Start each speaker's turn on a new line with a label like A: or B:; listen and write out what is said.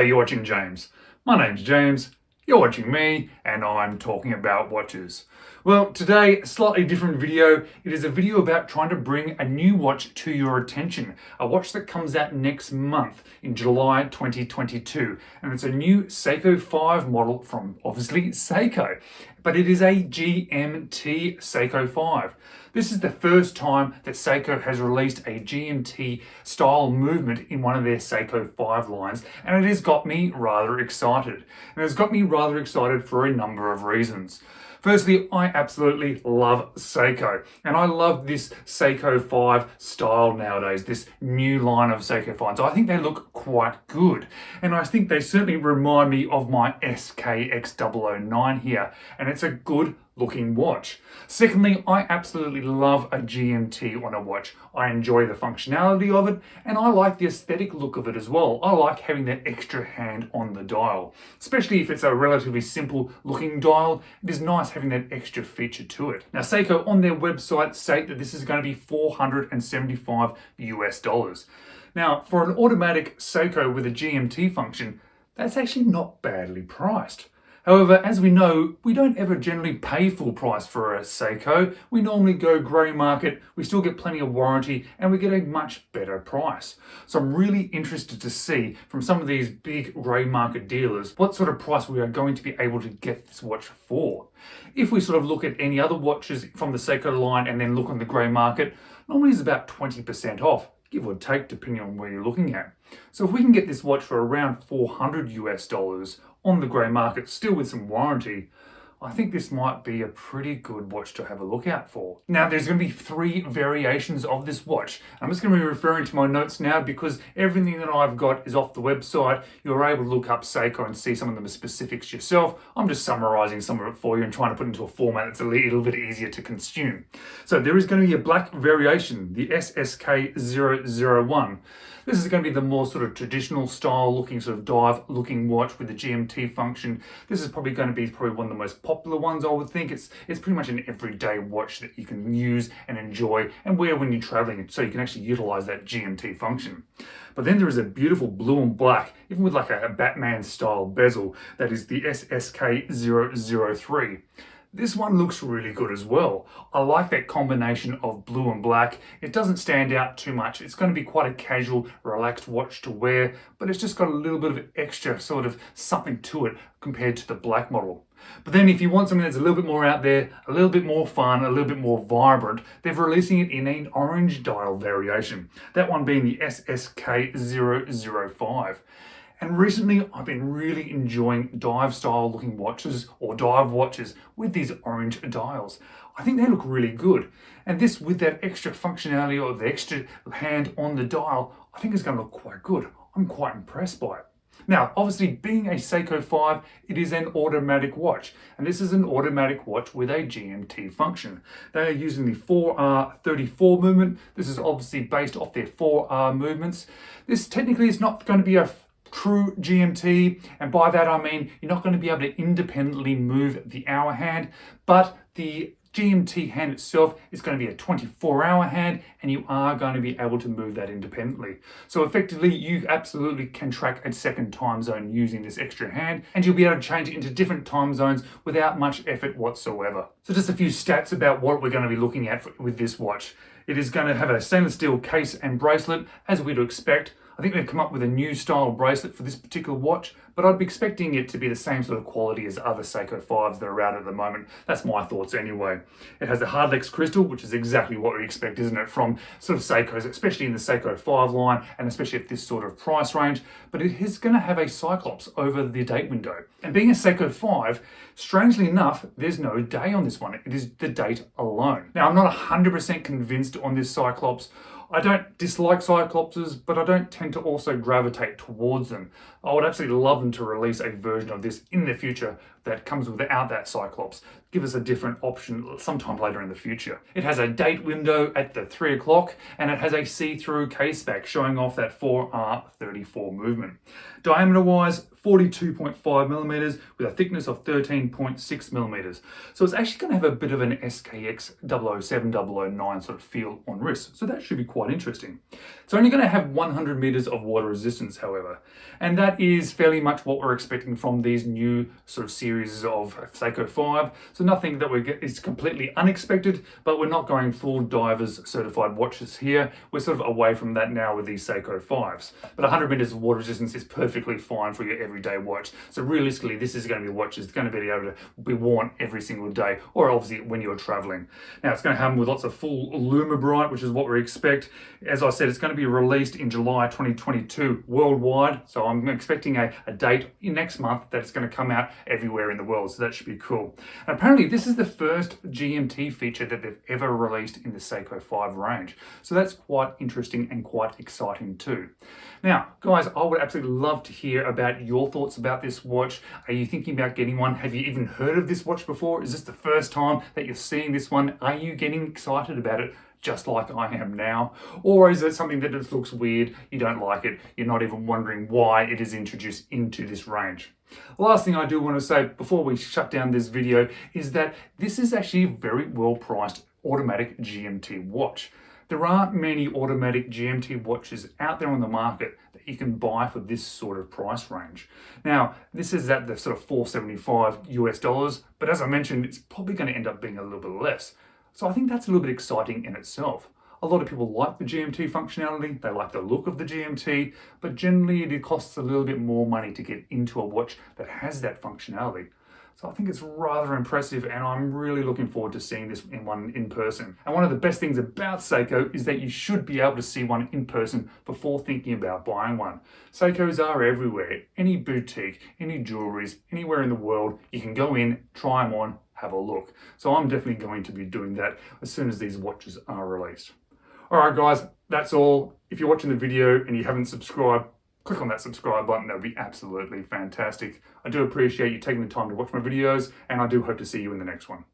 A: you're watching James. My name's James, you're watching me, and I'm talking about watches. Well, today, a slightly different video. It is a video about trying to bring a new watch to your attention. A watch that comes out next month in July 2022. And it's a new Seiko 5 model from, obviously, Seiko. But it is a GMT Seiko 5. This is the first time that Seiko has released a GMT style movement in one of their Seiko 5 lines, and it has got me rather excited. And it's got me rather excited for a number of reasons. Firstly, I absolutely love Seiko, and I love this Seiko 5 style nowadays, this new line of Seiko 5s. I think they look quite good, and I think they certainly remind me of my SKX009 here, and it's a good looking watch. Secondly, I absolutely love a GMT on a watch. I enjoy the functionality of it, and I like the aesthetic look of it as well. I like having that extra hand on the dial, especially if it's a relatively simple looking dial. It is nice having that extra feature to it. Now, Seiko on their website state that this is going to be $475 US. Now, for an automatic Seiko with a GMT function, that's actually not badly priced. However, as we know, we don't ever generally pay full price for a Seiko. We normally go grey market, we still get plenty of warranty, and we get a much better price. So I'm really interested to see from some of these big grey market dealers what sort of price we are going to be able to get this watch for. If we sort of look at any other watches from the Seiko line and then look on the grey market, normally it's about 20% off, give or take, depending on where you're looking at. So if we can get this watch for around $400 US on the grey market, still with some warranty, I think this might be a pretty good watch to have a look out for. Now, there's going to be 3 variations of this watch. I'm just going to be referring to my notes now because everything that I've got is off the website. You're able to look up Seiko and see some of the specifics yourself. I'm just summarising some of it for you and trying to put it into a format that's a little bit easier to consume. So there is going to be a black variation, the SSK001. This is going to be the more sort of traditional style looking, sort of dive looking watch with the GMT function. This is probably going to be one of the most popular ones, I would think. It's pretty much an everyday watch that you can use and enjoy and wear when you're traveling, so you can actually utilize that GMT function. But then there is a beautiful blue and black, even with like a Batman style bezel, that is the SSK003. This one looks really good as well. I like that combination of blue and black. It doesn't stand out too much. It's going to be quite a casual, relaxed watch to wear, but it's just got a little bit of extra sort of something to it compared to the black model. But then if you want something that's a little bit more out there, a little bit more fun, a little bit more vibrant, they're releasing it in an orange dial variation. That one being the SSK005. And recently, I've been really enjoying dive style looking watches or dive watches with these orange dials. I think they look really good. And this with that extra functionality or the extra hand on the dial, I think is going to look quite good. I'm quite impressed by it. Now, obviously, being a Seiko 5, it is an automatic watch. And this is an automatic watch with a GMT function. They are using the 4R34 movement. This is obviously based off their 4R movements. This technically is not going to be a true GMT, and by that I mean you're not going to be able to independently move the hour hand, but the GMT hand itself is going to be a 24-hour hand, and you are going to be able to move that independently. So effectively, you absolutely can track a second time zone using this extra hand, and you'll be able to change it into different time zones without much effort whatsoever. So just a few stats about what we're going to be looking at with this watch. It is going to have a stainless steel case and bracelet, as we'd expect. I think they've come up with a new style bracelet for this particular watch, but I'd be expecting it to be the same sort of quality as other Seiko 5s that are out at the moment. That's my thoughts anyway. It has the Hardlex crystal, which is exactly what we expect, isn't it, from sort of Seikos, especially in the Seiko 5 line, and especially at this sort of price range. But it is going to have a Cyclops over the date window. And being a Seiko 5, strangely enough, there's no day on this one. It is the date alone. Now, I'm not 100% convinced on this Cyclops. I don't dislike Cyclopses, but I don't tend to also gravitate towards them. I would absolutely love them to release a version of this in the future that comes without that Cyclops. Give us a different option sometime later in the future. It has a date window at the 3 o'clock, and it has a see-through case back showing off that 4R34 movement. Diameter wise, 42.5 millimeters with a thickness of 13.6 millimeters. So it's actually going to have a bit of an SKX 007, 009 sort of feel on wrist. So that should be quite interesting. It's only going to have 100 meters of water resistance, however. And that is fairly much what we're expecting from these new sort of series of Seiko 5. So nothing that is completely unexpected, but we're not going full divers certified watches here. We're sort of away from that now with these Seiko 5s. But 100 meters of water resistance is perfectly fine for your everyday watch. So realistically, this is going to be a watch that's going to be able to be worn every single day, or obviously when you're traveling. Now it's going to come with lots of full LumiBright, which is what we expect. As I said, it's going to be released in July 2022 worldwide. So I'm expecting a date next month that it's going to come out everywhere in the world. So that should be cool. And apparently this is the first GMT feature that they've ever released in the Seiko 5 range. So that's quite interesting and quite exciting too. Now, guys, I would absolutely love to hear about your thoughts about this watch. Are you thinking about getting one? Have you even heard of this watch before? Is this the first time that you're seeing this one? Are you getting excited about it just like I am now? Or is it something that just looks weird, you don't like it, you're not even wondering why it is introduced into this range? The last thing I do want to say before we shut down this video is that this is actually a very well priced automatic GMT watch. There aren't many automatic GMT watches out there on the market that you can buy for this sort of price range. Now, this is at the sort of $475 US, but as I mentioned, it's probably going to end up being a little bit less. So I think that's a little bit exciting in itself. A lot of people like the GMT functionality, they like the look of the GMT, but generally it costs a little bit more money to get into a watch that has that functionality. So I think it's rather impressive, and I'm really looking forward to seeing this one in person. And one of the best things about Seiko is that you should be able to see one in person before thinking about buying one. Seikos are everywhere. Any boutique, any jewelries, anywhere in the world, you can go in, try them on, have a look. So I'm definitely going to be doing that as soon as these watches are released. All right, guys, that's all. If you're watching the video and you haven't subscribed, click on that subscribe button. That would be absolutely fantastic. I do appreciate you taking the time to watch my videos, and I do hope to see you in the next one.